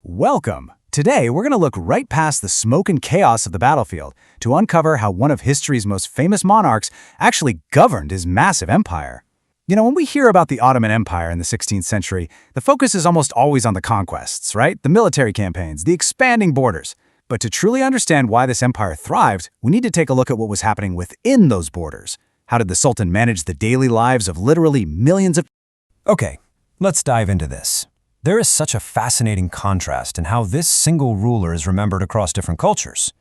Welcome! Today, we're going to look right past the smoke and chaos of the battlefield to uncover how one of history's most famous monarchs actually governed his massive empire. When we hear about the Ottoman Empire in the 16th century, the focus is almost always on the conquests, right? The military campaigns, the expanding borders. But to truly understand why this empire thrived, we need to take a look at what was happening within those borders. How did the Sultan manage the daily lives of literally millions of... Okay, let's dive into this. There is such a fascinating contrast in how this single ruler is remembered across different cultures.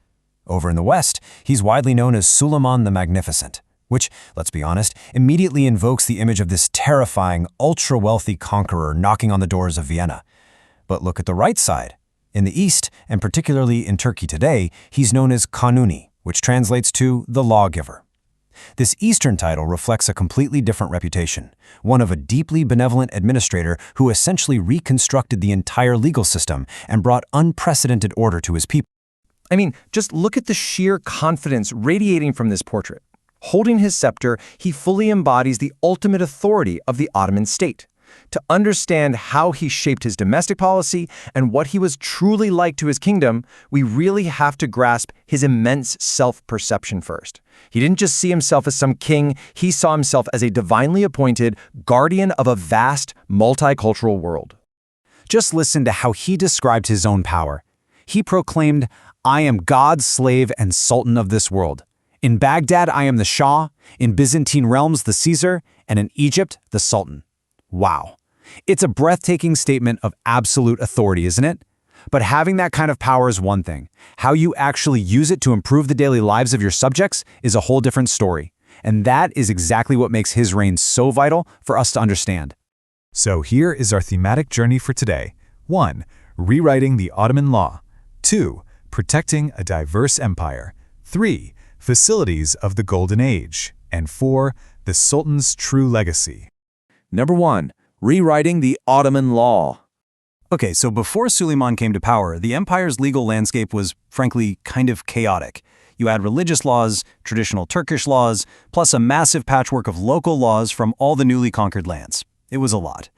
Over in the West, he's widely known as Suleiman the Magnificent, which, let's be honest, immediately invokes the image of this terrifying, ultra-wealthy conqueror knocking on the doors of Vienna. But look at the right side. In the East, and particularly in Turkey today, he's known as Kanuni, which translates to the lawgiver. This Eastern title reflects a completely different reputation, one of a deeply benevolent administrator who essentially reconstructed the entire legal system and brought unprecedented order to his people. Just look at the sheer confidence radiating from this portrait. Holding his scepter, he fully embodies the ultimate authority of the Ottoman state. To understand how he shaped his domestic policy and what he was truly like to his kingdom, we really have to grasp his immense self-perception first. He didn't just see himself as some king, he saw himself as a divinely appointed guardian of a vast, multicultural world. Just listen to how he described his own power. He proclaimed, "I am God's slave and sultan of this world. In Baghdad, I am the Shah, in Byzantine realms, the Caesar, and in Egypt, the Sultan." Wow. It's a breathtaking statement of absolute authority, isn't it? But having that kind of power is one thing. How you actually use it to improve the daily lives of your subjects is a whole different story. And that is exactly what makes his reign so vital for us to understand. So here is our thematic journey for today. 1. Rewriting the Ottoman law. 2. Protecting a diverse empire. 3. Facilities of the Golden Age. And 4. The Sultan's true legacy. Number 1. Rewriting the Ottoman law. Okay, so before Suleiman came to power, the empire's legal landscape was, frankly, kind of chaotic. You had religious laws, traditional Turkish laws, plus a massive patchwork of local laws from all the newly conquered lands. It was a lot.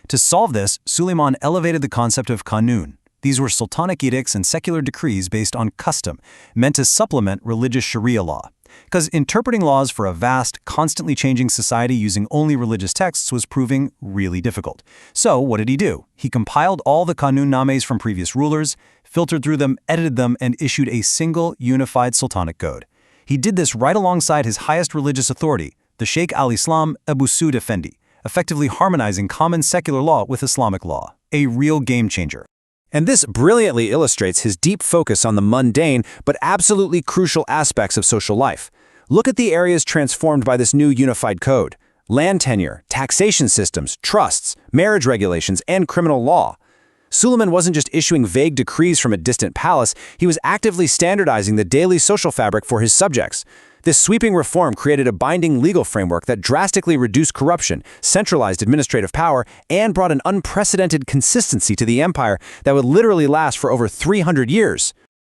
To solve this, Suleiman elevated the concept of kanun. These were sultanic edicts and secular decrees based on custom, meant to supplement religious Sharia law. Because interpreting laws for a vast, constantly changing society using only religious texts was proving really difficult. So what did he do? He compiled all the kanun-names from previous rulers, filtered through them, edited them, and issued a single, unified sultanic code. He did this right alongside his highest religious authority, the Sheikh al-Islam Abu Su'd Effendi, effectively harmonizing common secular law with Islamic law. A real game-changer. And this brilliantly illustrates his deep focus on the mundane but absolutely crucial aspects of social life. Look at the areas transformed by this new unified code: land tenure, taxation systems, trusts, marriage regulations, and criminal law. Suleiman wasn't just issuing vague decrees from a distant palace, he was actively standardizing the daily social fabric for his subjects. This sweeping reform created a binding legal framework that drastically reduced corruption, centralized administrative power, and brought an unprecedented consistency to the empire that would literally last for over 300 years.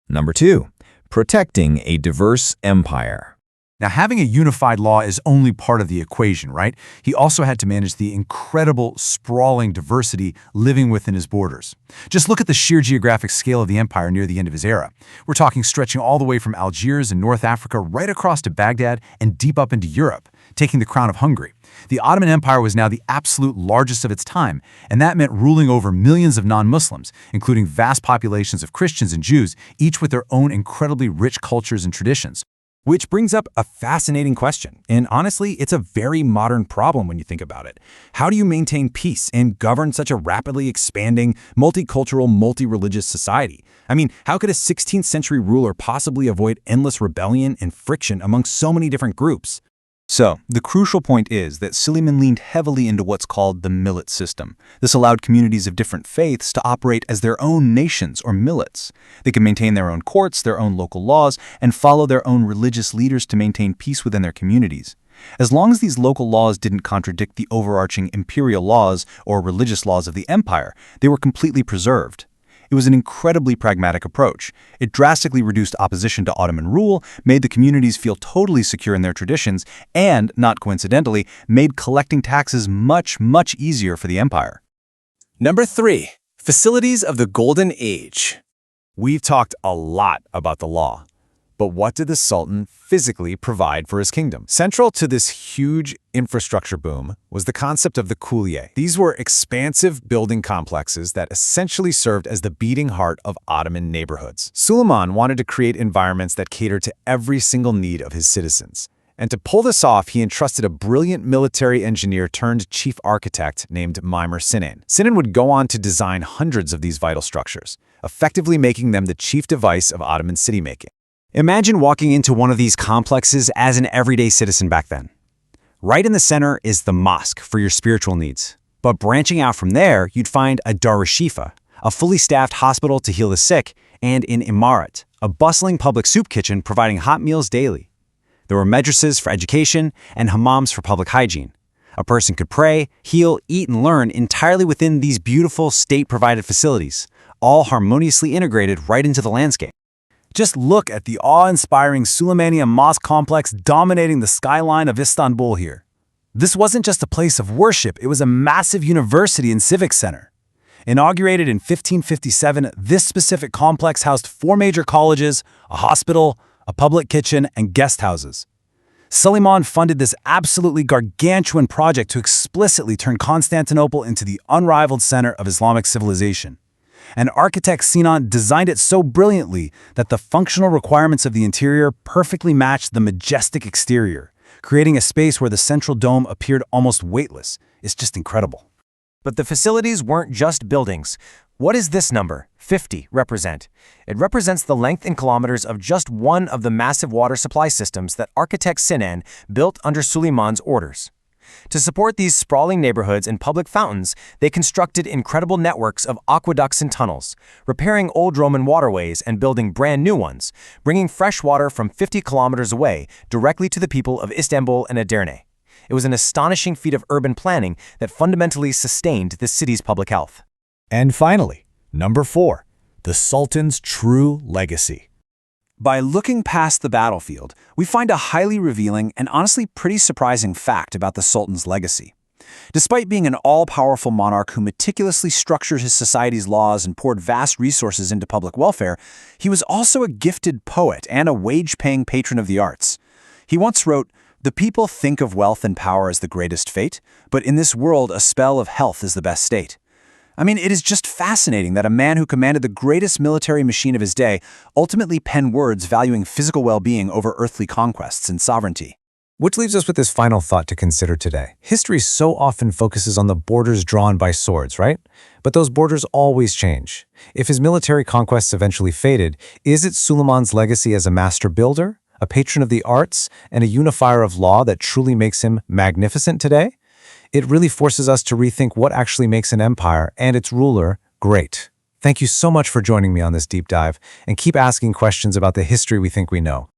Number 2. Protecting a diverse empire. Now, having a unified law is only part of the equation, right? He also had to manage the incredible, sprawling diversity living within his borders. Just look at the sheer geographic scale of the empire near the end of his era. We're talking stretching all the way from Algiers in North Africa right across to Baghdad and deep up into Europe, taking the crown of Hungary. The Ottoman Empire was now the absolute largest of its time, and that meant ruling over millions of non-Muslims, including vast populations of Christians and Jews, each with their own incredibly rich cultures and traditions. Which brings up a fascinating question, and honestly, it's a very modern problem when you think about it. How do you maintain peace and govern such a rapidly expanding, multicultural, multi-religious society? How could a 16th century ruler possibly avoid endless rebellion and friction among so many different groups? So, the crucial point is that Suleiman leaned heavily into what's called the millet system. This allowed communities of different faiths to operate as their own nations or millets. They could maintain their own courts, their own local laws, and follow their own religious leaders to maintain peace within their communities. As long as these local laws didn't contradict the overarching imperial laws or religious laws of the empire, they were completely preserved. It was an incredibly pragmatic approach. It drastically reduced opposition to Ottoman rule, made the communities feel totally secure in their traditions, and, not coincidentally, made collecting taxes much, much easier for the empire. Number 3. Facilities of the Golden Age. We've talked a lot about the law. But what did the Sultan physically provide for his kingdom? Central to this huge infrastructure boom was the concept of the kuliye. These were expansive building complexes that essentially served as the beating heart of Ottoman neighborhoods. Suleiman wanted to create environments that catered to every single need of his citizens. And to pull this off, he entrusted a brilliant military engineer turned chief architect named Mimar Sinan. Sinan would go on to design hundreds of these vital structures, effectively making them the chief device of Ottoman city-making. Imagine walking into one of these complexes as an everyday citizen back then. Right in the center is the mosque for your spiritual needs. But branching out from there, you'd find a dar shifa, a fully staffed hospital to heal the sick, and an imarat, a bustling public soup kitchen providing hot meals daily. There were madrasas for education and hammams for public hygiene. A person could pray, heal, eat, and learn entirely within these beautiful state-provided facilities, all harmoniously integrated right into the landscape. Just look at the awe-inspiring Suleymaniye Mosque complex dominating the skyline of Istanbul here. This wasn't just a place of worship, it was a massive university and civic center. Inaugurated in 1557, this specific complex housed 4 major colleges, a hospital, a public kitchen, and guest houses. Suleiman funded this absolutely gargantuan project to explicitly turn Constantinople into the unrivaled center of Islamic civilization. And architect Sinan designed it so brilliantly that the functional requirements of the interior perfectly matched the majestic exterior, creating a space where the central dome appeared almost weightless. It's just incredible. But the facilities weren't just buildings. What does this number, 50, represent? It represents the length in kilometers of just one of the massive water supply systems that architect Sinan built under Suleiman's orders. To support these sprawling neighborhoods and public fountains, they constructed incredible networks of aqueducts and tunnels, repairing old Roman waterways and building brand new ones, bringing fresh water from 50 kilometers away directly to the people of Istanbul and Edirne. It was an astonishing feat of urban planning that fundamentally sustained the city's public health. And finally, number 4, the Sultan's true legacy. By looking past the battlefield, we find a highly revealing and honestly pretty surprising fact about the Sultan's legacy. Despite being an all-powerful monarch who meticulously structured his society's laws and poured vast resources into public welfare, he was also a gifted poet and a wage-paying patron of the arts. He once wrote, "The people think of wealth and power as the greatest fate, but in this world a spell of health is the best state." I mean, it is just fascinating that a man who commanded the greatest military machine of his day ultimately penned words valuing physical well-being over earthly conquests and sovereignty. Which leaves us with this final thought to consider today. History so often focuses on the borders drawn by swords, right? But those borders always change. If his military conquests eventually faded, is it Suleiman's legacy as a master builder, a patron of the arts, and a unifier of law that truly makes him magnificent today? It really forces us to rethink what actually makes an empire and its ruler great. Thank you so much for joining me on this deep dive, and keep asking questions about the history we think we know.